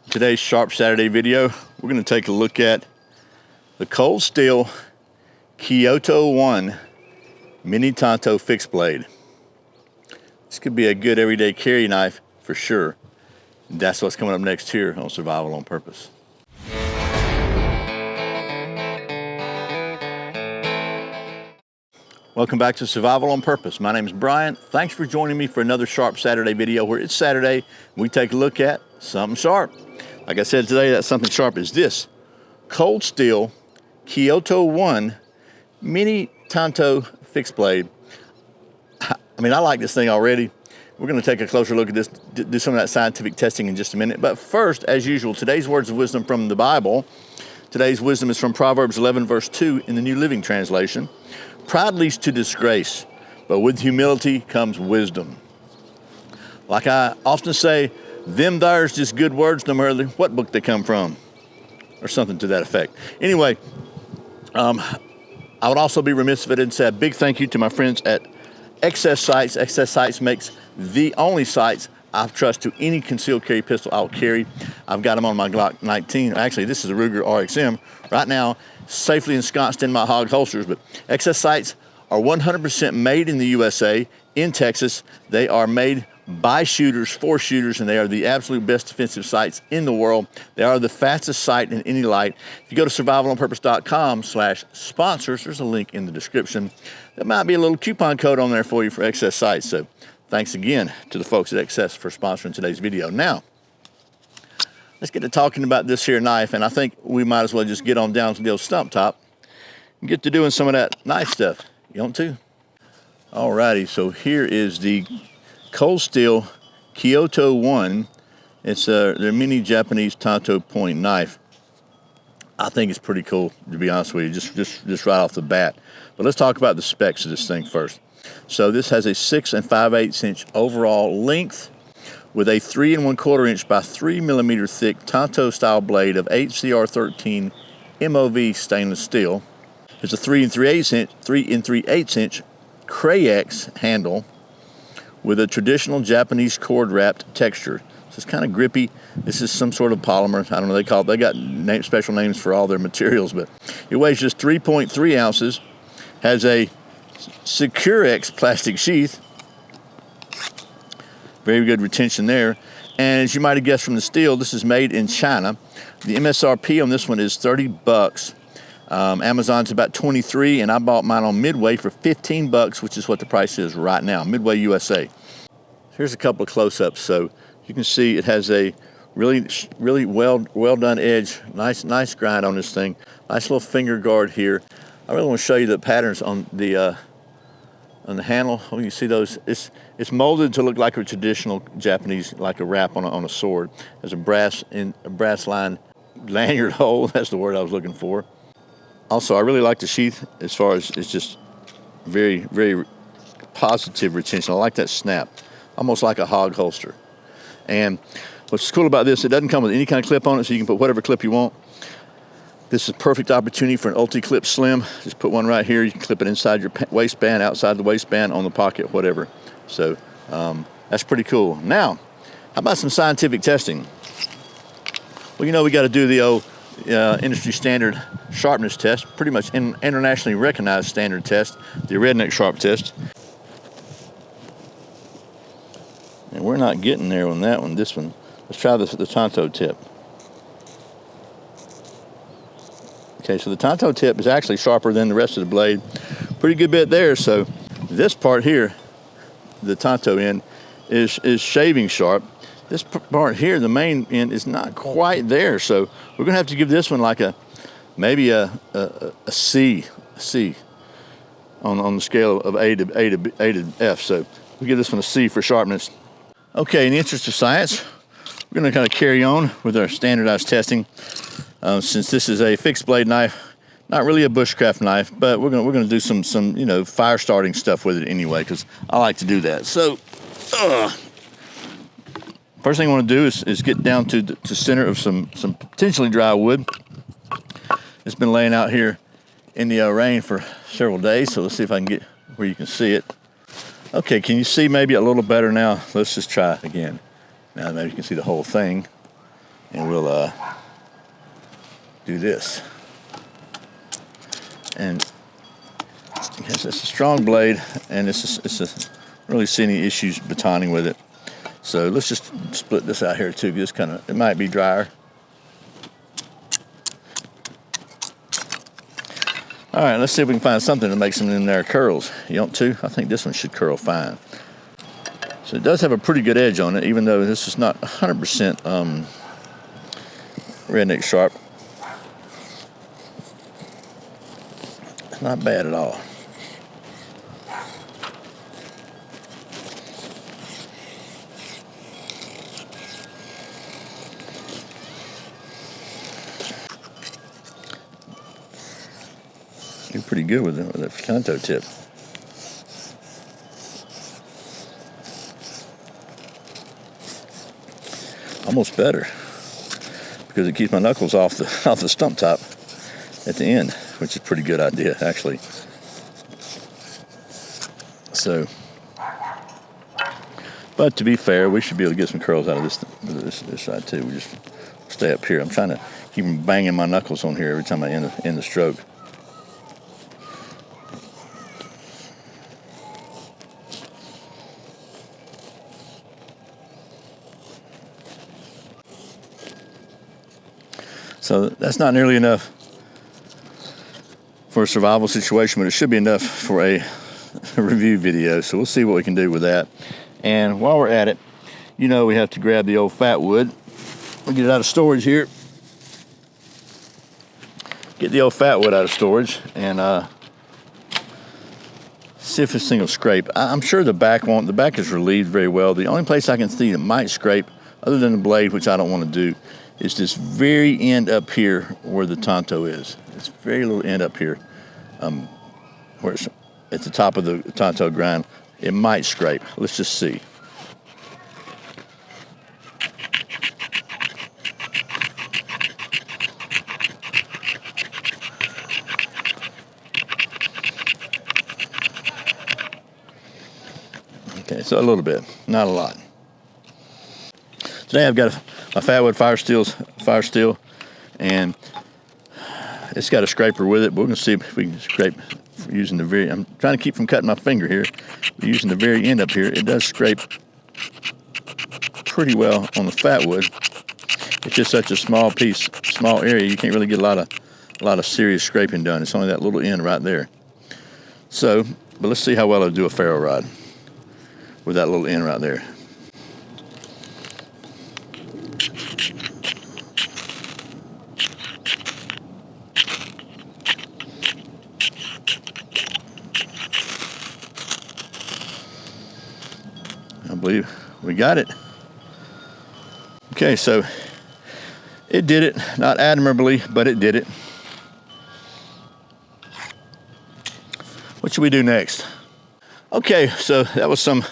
Today's Sharp Saturday video, we're going to take a look at the Cold Steel Kyoto 1 Mini Tanto fixed blade. This could be a good everyday carry knife for sure. And that's what's coming up next here on Survival on Purpose. Welcome back to Survival on Purpose. My name is Brian. Thanks for joining me for another Sharp Saturday video where it's Saturday. We take a look at something sharp. Like I said today, that something sharp is this Cold Steel Kyoto 1 Mini Tanto fixed blade. I mean, I like this thing already. We're going to take a closer look at this, do some of that scientific testing in just a minute. But first, as usual, today's words of wisdom from the Bible. Today's wisdom is from Proverbs 11, verse 2 in the New Living Translation. Pride leads to disgrace, but with humility comes wisdom. Like I often say, them there's just good words, no matter what book they come from, or something to that effect. Anyway, I would also be remiss if I didn't say a big thank you to my friends at XS Sights. XS Sights makes the only sights I trust to any concealed carry pistol I'll carry. I've got them on my Glock 19. Actually, this is a Ruger RXM. Right now, safely ensconced in my hog holsters, but XS Sights are 100% made in the USA, in Texas. They are made by shooters, for shooters, and they are the absolute best defensive sights in the world. They are the fastest sight in any light. If you go to survivalonpurpose.com/sponsors, there's a link in the description. There might be a little coupon code on there for you for XS Sights. So thanks again to the folks at XS for sponsoring today's video. Now, let's get to talking about this here knife, and I think we might as well just get on down to the old stump top and get to doing some of that knife stuff. You want to? Alrighty, so here is the Cold Steel Kyoto 1. It's their mini Japanese Tanto point knife. I think it's pretty cool, to be honest with you, just right off the bat. But let's talk about the specs of this thing first. So this has a 6 5/8 inch overall length with a 3 1/4 inch by 3 millimeter thick Tanto style blade of HCR13 MOV stainless steel. It's a 3 3/8 inch Crayex handle with a traditional Japanese cord wrapped texture. So it's kind of grippy. This is some sort of polymer. I don't know, they got special names for all their materials, but it weighs just 3.3 ounces, has a Securex plastic sheath. Very good retention there. And as you might have guessed from the steel, this is made in China. The MSRP on this one is $30. Amazon's about $23, and I bought mine on Midway for $15, which is what the price is right now, Midway USA. Here's a couple of close-ups. So you can see it has a really well done edge. Nice grind on this thing. Nice little finger guard here. I really want to show you the patterns on the handle. Oh, you see those? It's molded to look like a traditional Japanese, like a wrap on a sword. There's a brass line lanyard hole. That's the word I was looking for. Also, I really like the sheath as far as it's just very positive retention. I like that snap, almost like a hog holster. And what's cool about this, it doesn't come with any kind of clip on it, so you can put whatever clip you want. This is a perfect opportunity for an Ulti-Clip Slim. Just put one right here. You can clip it inside your waistband, outside the waistband, on the pocket, whatever. So that's pretty cool. Now, how about some scientific testing? Well, you know we got to do the old industry standard sharpness test, pretty much internationally recognized standard test, the redneck sharp test. And we're not getting there on that one. This one, let's try the Tanto tip. Okay, so the Tanto tip is actually sharper than the rest of the blade. Pretty good bit there. So this part here, the Tanto end, is shaving sharp. This part here, the main end, is not quite there. So we're gonna have to give this one like maybe a C on the scale of A to F. So we give this one a C for sharpness. Okay, in the interest of science, we're gonna kind of carry on with our standardized testing. Since this is a fixed blade knife, not really a bushcraft knife, but we're gonna do some fire starting stuff with it anyway, because I like to do that. So first thing I want to do is get down to the center of some potentially dry wood. It's been laying out here in the rain for several days, so let's see if I can get where you can see it. Okay, can you see maybe a little better now? Let's just try it again. Now maybe you can see the whole thing. and we'll do this. And yes, it's a strong blade, and it's a really see any issues batoning with it. So let's just split this out here too. Just kind of, it might be drier. All right, let's see if we can find something to make some in there curls. You want to? I think this one should curl fine. So it does have a pretty good edge on it, even though this is not 100% redneck sharp. It's not bad at all. You're pretty good with that Kanto tip. Almost better, because it keeps my knuckles off the stump top at the end, which is a pretty good idea actually. So, but to be fair, we should be able to get some curls out of this side too. We just stay up here. I'm trying to keep banging my knuckles on here every time I end the stroke. So that's not nearly enough for a survival situation, but it should be enough for a review video. So we'll see what we can do with that. And while we're at it, you know, we have to grab the old fat wood. We'll get it out of storage here. Get the old fat wood out of storage and see if this thing will scrape. I'm sure the back won't. The back is relieved very well. The only place I can see it might scrape, other than the blade, which I don't want to do, is this very end up here where the Tonto is. This very little end up here, where it's at the top of the Tonto grind. It might scrape. Let's just see. Okay, so a little bit, not a lot. Today I've got a Fatwood fire steel, and it's got a scraper with it, but we're going to see if we can scrape using the very, I'm trying to keep from cutting my finger here, but using the very end up here, it does scrape pretty well on the Fatwood. It's just such a small piece, small area, you can't really get a lot of serious scraping done. It's only that little end right there. So, but let's see how well it'll do a ferro rod with that little end right there. I believe we got it. Okay, so it did it. Not admirably, but it did it. What should we do next? Okay, so that was some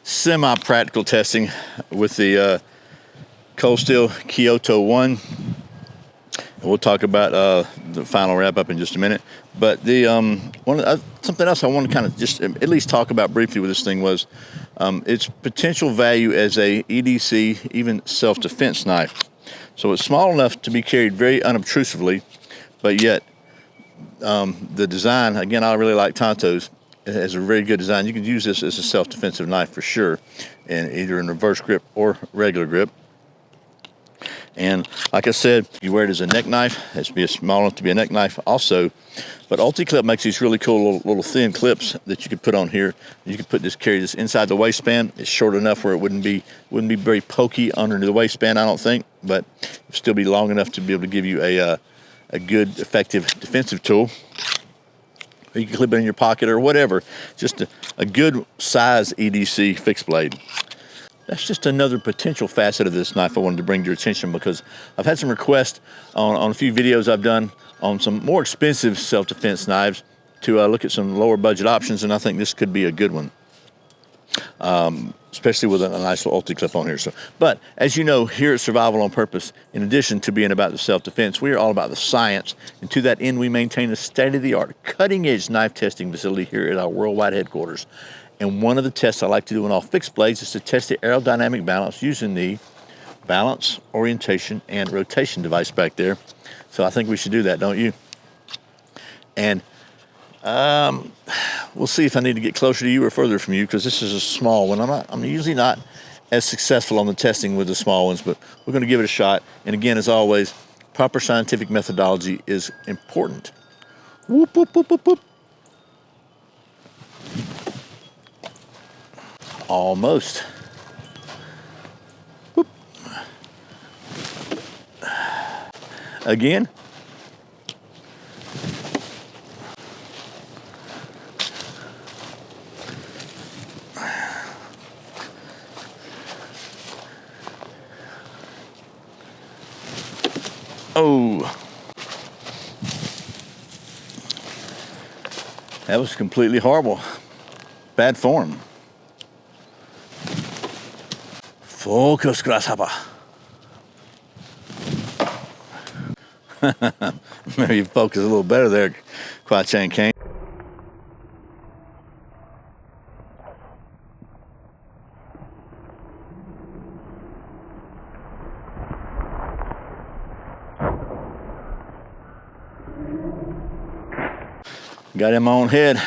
semi-practical testing with the cold steel Kyoto 1. We'll talk about the final wrap up in just a minute. But the something else I want to kind of just at least talk about briefly with this thing was its potential value as a EDC, even self-defense knife. So it's small enough to be carried very unobtrusively, but yet the design, again, I really like Tonto's. It has a very good design. You can use this as a self-defensive knife for sure, and either in reverse grip or regular grip. And like I said, you wear it as a neck knife. It has to be small enough to be a neck knife also. But UltiClip makes these really cool little thin clips that you could put on here. You could carry this inside the waistband. It's short enough where it wouldn't be very pokey under the waistband, I don't think, but it'd still be long enough to be able to give you a good, effective defensive tool. Or you can clip it in your pocket or whatever. Just a good size EDC fixed blade. That's just another potential facet of this knife I wanted to bring to your attention, because I've had some requests on a few videos I've done on some more expensive self-defense knives to look at some lower budget options, and I think this could be a good one, especially with a nice little UltiClip on here. So, but as you know, here at Survival on Purpose, in addition to being about the self-defense, we are all about the science, and to that end, we maintain a state-of-the-art, cutting-edge knife testing facility here at our worldwide headquarters. And one of the tests I like to do on all fixed blades is to test the aerodynamic balance using the balance, orientation, and rotation device back there. So I think we should do that, don't you? And we'll see if I need to get closer to you or further from you, because this is a small one. I'm usually not as successful on the testing with the small ones, but we're going to give it a shot. And again, as always, proper scientific methodology is important. Whoop, whoop, whoop, whoop, whoop. Almost. Whoop. Again. Oh, that was completely horrible. Bad form. Focus, grasshopper. Maybe you focus a little better there, Quad-Chain King. Got in my own head.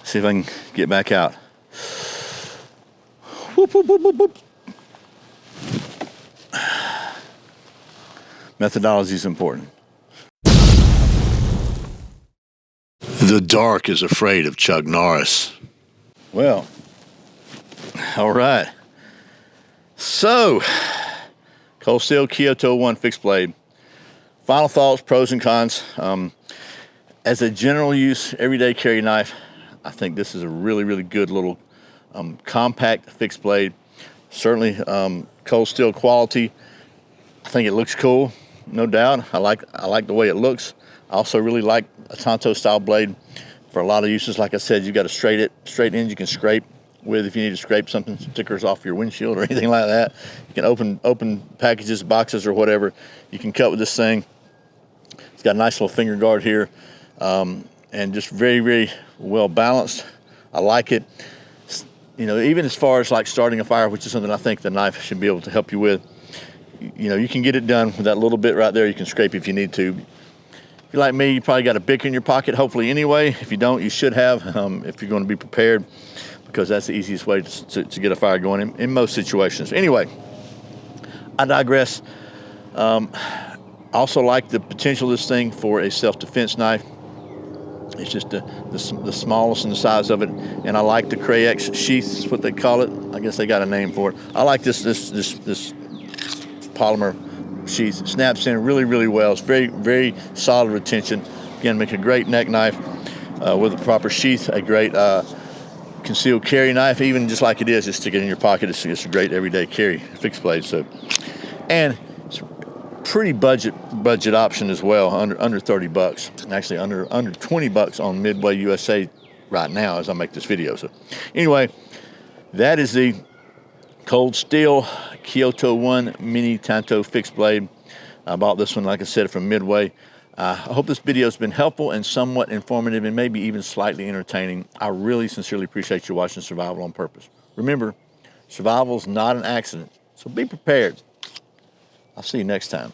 See if I can get back out. Whoop, whoop, whoop, whoop, whoop. Methodology is important. The dark is afraid of Chuck Norris. Well, all right. So, Cold Steel Kyoto 1 fixed blade. Final thoughts, pros and cons. As a general use, everyday carry knife, I think this is a really, really good little compact fixed blade. Certainly cold steel quality. I think it looks cool, no doubt. I like the way it looks. I also really like a Tonto style blade for a lot of uses. Like I said, you've got a straight end you can scrape with if you need to scrape something, stickers off your windshield or anything like that. You can open packages, boxes, or whatever. You can cut with this thing. It's got a nice little finger guard here. And just very, very well balanced. I like it. You know, even as far as like starting a fire, which is something I think the knife should be able to help you with. You know, you can get it done with that little bit right there. You can scrape if you need to. If you're like me, you probably got a bic in your pocket, hopefully anyway. If you don't, you should have, if you're going to be prepared, because that's the easiest way to get a fire going in most situations. Anyway, I digress. I also like the potential of this thing for a self-defense knife. It's just the smallest in the size of it, and I like the Cray-X sheath, is what they call it. I guess they got a name for it. I like this polymer sheath. It snaps in really, really well. It's very, very solid retention. Again, make a great neck knife with a proper sheath. A great concealed carry knife, even just like it is, just stick it in your pocket. It's a great everyday carry fixed blade. So, and it's pretty budget option as well, under 30 bucks. Actually under 20 bucks on Midway USA right now as I make this video. So anyway, that is the Cold Steel Kyoto 1 Mini Tonto fixed blade. I bought this one, like I said, from Midway. I hope this video has been helpful and somewhat informative and maybe even slightly entertaining. I really sincerely appreciate you watching Survival on Purpose. Remember, survival is not an accident, so be prepared. I'll see you next time.